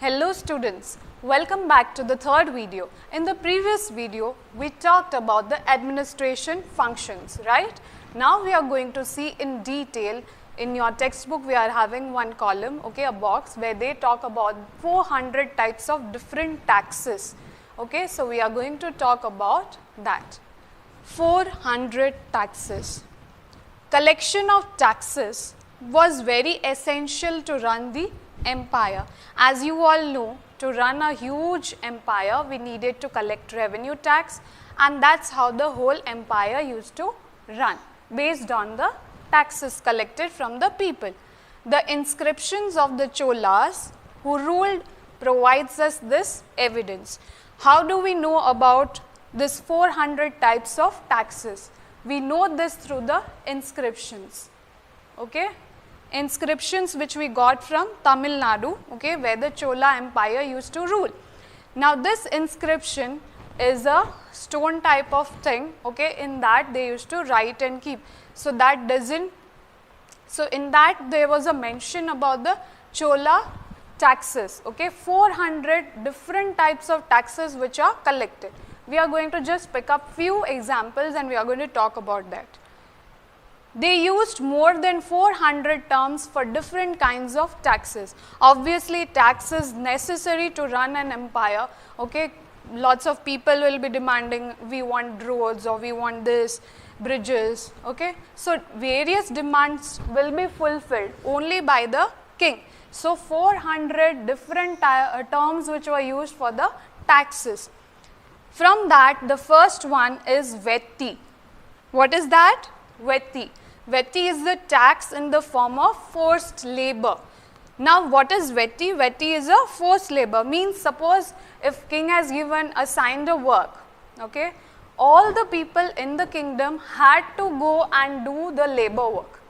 Hello students, welcome back to the third video. In the previous video, we talked about the administration functions, right? Now we are going to see in detail. In your textbook, we are having one column, okay, a box where they talk about 400 types of different taxes. Okay, so we are going to talk about that. 400 taxes. Collection of taxes was very essential to run the empire. As you all know, to run a huge empire, we needed to collect revenue tax, and that's how the whole empire used to run, based on the taxes collected from the people. The inscriptions of the Cholas who ruled provides us this evidence. How do we know about this 400 types of taxes? We know this through the inscriptions. Okay? Inscriptions which we got from Tamil Nadu, okay, where the Chola Empire used to rule. Now this inscription is a stone type of thing, okay, in that they used to write and keep. So that doesn't, so in that there was a mention about the Chola taxes, okay, 400 different types of taxes which are collected. We are going to just pick up few examples and we are going to talk about that. They used more than 400 terms for different kinds of taxes. Obviously, tax is necessary to run an empire. Okay, lots of people will be demanding, we want roads or we want this, bridges. Okay, so various demands will be fulfilled only by the king. So 400 different terms which were used for the taxes. From that, the first one is vetti. What is that? Vetti. Vetti is the tax in the form of forced labor. Now what is vetti? Vetti is a forced labor. Means suppose if king has assigned a work, okay, all the people in the kingdom had to go and do the labor work.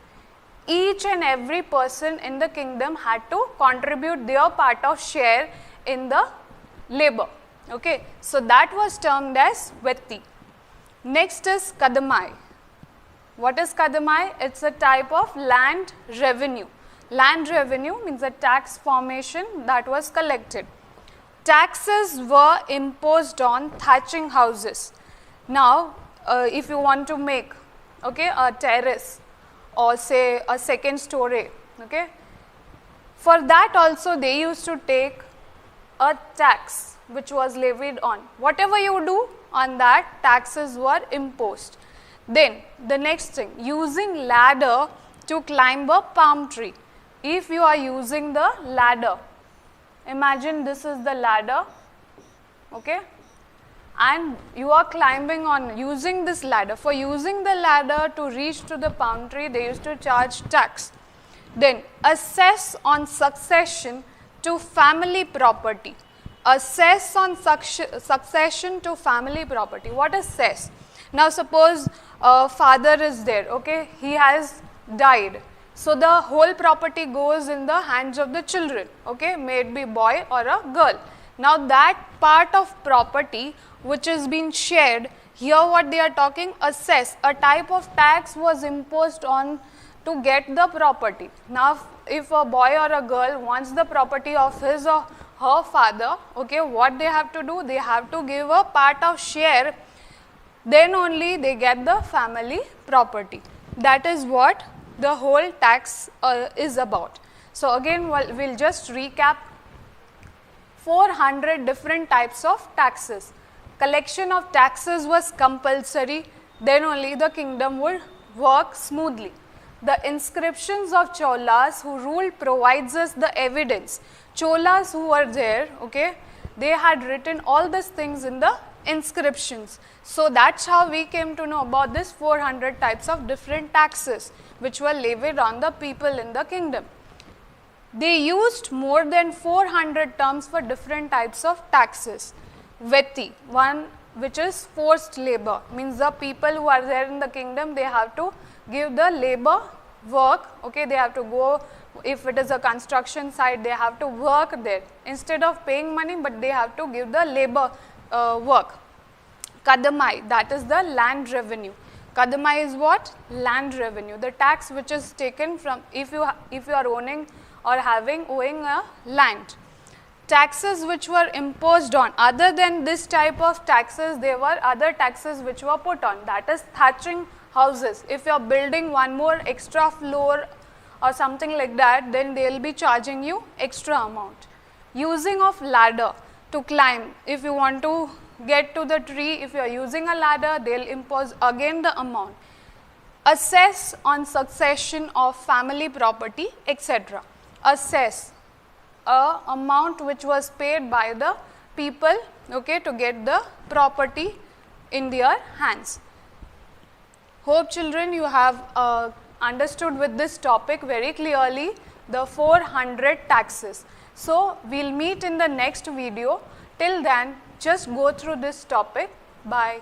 Each and every person in the kingdom had to contribute their part of share in the labor. Okay, so that was termed as vetti. Next is kadamai. What is kadamai? It's a type of land revenue. Land revenue means a tax formation that was collected. Taxes were imposed on thatching houses. Now, if you want to make, okay, a terrace or say a second story, okay, for that also they used to take a tax which was levied on. Whatever you do on that, taxes were imposed. Then the next thing, using ladder to climb a palm tree. If you are using the ladder, imagine this is the ladder, okay, and you are climbing on using this ladder. For using the ladder to reach to the palm tree, they used to charge tax. Then assess on succession to family property. Assess on succession to family property. What is cess? Now suppose father is there, okay, he has died. So the whole property goes in the hands of the children, okay, may it be boy or a girl. Now that part of property which is being shared, here what they are talking, assess, a type of tax was imposed on to get the property. Now if a boy or a girl wants the property of his or her father, okay, what they have to do? They have to give a part of share, then only they get the family property. That is what the whole tax is about. So again, we'll just recap 400 different types of taxes. Collection of taxes was compulsory, then only the kingdom would work smoothly. The inscriptions of Cholas who ruled provides us the evidence. Cholas who were there, okay, they had written all these things in the inscriptions. So that's how we came to know about this 400 types of different taxes which were levied on the people in the kingdom. They used more than 400 terms for different types of taxes. Vetti, one which is forced labor, means the people who are there in the kingdom, they have to give the labor work, okay, they have to go, if it is a construction site, they have to work there instead of paying money, but they have to give the labor work. Kadamai, that is the land revenue. Kadamai is what? Land revenue, the tax which is taken from if you are owning or owing a land. taxes which were imposed on, other than this type of taxes, there were other taxes which were put on, that is thatching houses. If you are building one more extra floor or something like that, then they will be charging you extra amount. Using of ladder to climb, if you want to get to the tree, if you are using a ladder, they will impose again the amount. Assess on succession of family property, etc. Assess, a amount which was paid by the people, okay, to get the property in their hands. Hope children you have understood with this topic very clearly the 400 taxes. So, we will meet in the next video. Till then, just go through this topic. Bye.